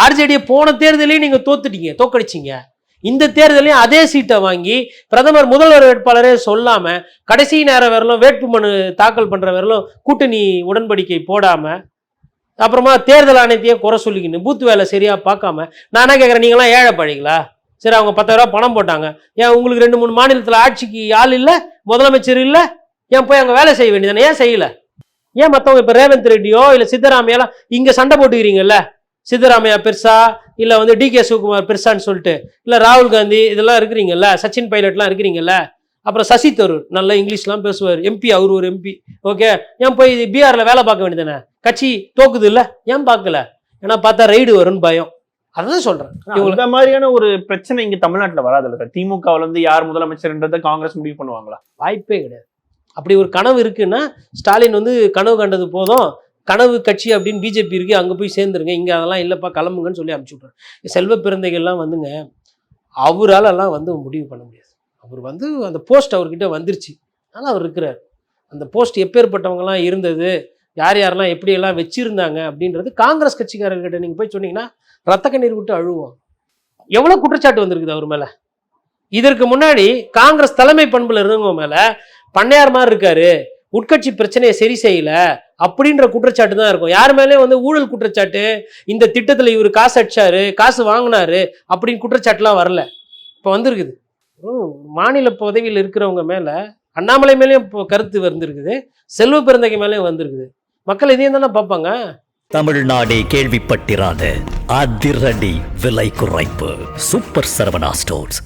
ஆர்ஜேடியை போன தேர்தலையும் நீங்க தோக்கடிச்சிங்க. இந்த தேர்தலையும் அதே சீட்டை வாங்கி பிரதமர் முதல்வர் வேட்பாளரே சொல்லாம கடைசி நேரம் வரலும் வேட்புமனு தாக்கல் பண்ற வரலும் கூட்டணி உடன்படிக்கை போடாம அப்புறமா தேர்தல் ஆணையத்தையே குறை சொல்லிக்கணும், பூத்து வேலை சரியா பார்க்காம. நானா கேட்குறேன், நீங்களாம் ஏழை பழிங்களா? சரி, அவங்க 10,000 பணம் போட்டாங்க, ஏன் உங்களுக்கு 2-3 மாநிலத்தில் ஆட்சிக்கு ஆள் இல்லை, முதலமைச்சர் இல்லை, ஏன் போய் அங்கே வேலை செய்ய வேண்டியதானே? ஏன் செய்யல? ஏன் மற்றவங்க இப்போ ரேவந்த் ரெட்டியோ இல்லை சித்தராமையாலாம் இங்கே சண்டை போட்டுக்கிறீங்கல்ல, சித்தராமையா பெருசா இல்லை DK சிவகுமார் பெருசான்னு சொல்லிட்டு, இல்லை ராகுல் காந்தி இதெல்லாம் இருக்கிறீங்கல்ல, சச்சின் பைலட்லாம் இருக்கிறீங்கல்ல, அப்புறம் சசி தரூர் நல்லா இங்கிலீஷ்லாம் பேசுவார், MP, அவர் ஒரு MP, ஓகே, ஏன் போய் பீகாரில் வேலை பார்க்க வேண்டியதானே? கட்சி தோக்குது இல்லை, ஏன் பார்க்கல? ஏன்னா பார்த்தா ரைடு வரும்னு பயம். அதான் சொல்றேன். இந்த மாதிரியான ஒரு பிரச்சனை இங்க தமிழ்நாட்டுல வராதுல்ல சார்? திமுகவுல யார் முதலமைச்சர்ன்றதை காங்கிரஸ் முடிவு பண்ணுவாங்களா? வாய்ப்பே கிடையாது. அப்படி ஒரு கனவு இருக்குன்னா ஸ்டாலின் கனவு கண்டது போதும், கனவு கட்சி அப்படின்னு பிஜேபி இருக்கு, அங்கே போய் சேர்ந்துருங்க, இங்கே அதெல்லாம் இல்லைப்பா கிளம்புங்கன்னு சொல்லி அனுப்பிச்சு விட்றாரு. செல்வ பிறந்தைகள்லாம் அவரால் எல்லாம் முடிவு பண்ண முடியாது. அவர் அந்த போஸ்ட் அவர்கிட்ட வந்துருச்சு, அதனால் அவர் இருக்கிறார். அந்த போஸ்ட் எப்பேற்பட்டவங்கலாம் இருந்தது, யார் யாரெல்லாம் எப்படியெல்லாம் வச்சிருந்தாங்க அப்படின்றது காங்கிரஸ் கட்சிக்காரர்கிட்ட நீங்கள் போய் சொன்னீங்கன்னா ரத்த கண்ணீர் விட்டு அழுவோம். எவ்வளோ குற்றச்சாட்டு வந்திருக்குது அவர் மேலே. இதற்கு முன்னாடி காங்கிரஸ் தலைமை பண்புல இருந்தவங்க மேலே பண்ணையார் மாதிரி இருக்காரு, உட்கட்சி பிரச்சனையை சரி செய்யல அப்படின்ற குற்றச்சாட்டு தான் இருக்கும். யார் மேலே ஊழல் குற்றச்சாட்டு, இந்த திட்டத்தில் இவர் காசு அடிச்சாரு, காசு வாங்கினாரு அப்படின்னு குற்றச்சாட்டுலாம் வரல. இப்போ வந்திருக்குது. மாநில பதவியில் இருக்கிறவங்க மேலே, அண்ணாமலை மேலேயும் இப்போ கருத்து வந்திருக்குது, செல்வ பிறந்தகை மேலேயும் வந்திருக்குது. மக்கள் இதையும் தானே பார்ப்பாங்க. தமிழ்நாடே கேள்விப்பட்டிராத அதிரடி விலை குறைப்பு சூப்பர் சரவணா ஸ்டோர்ஸ்.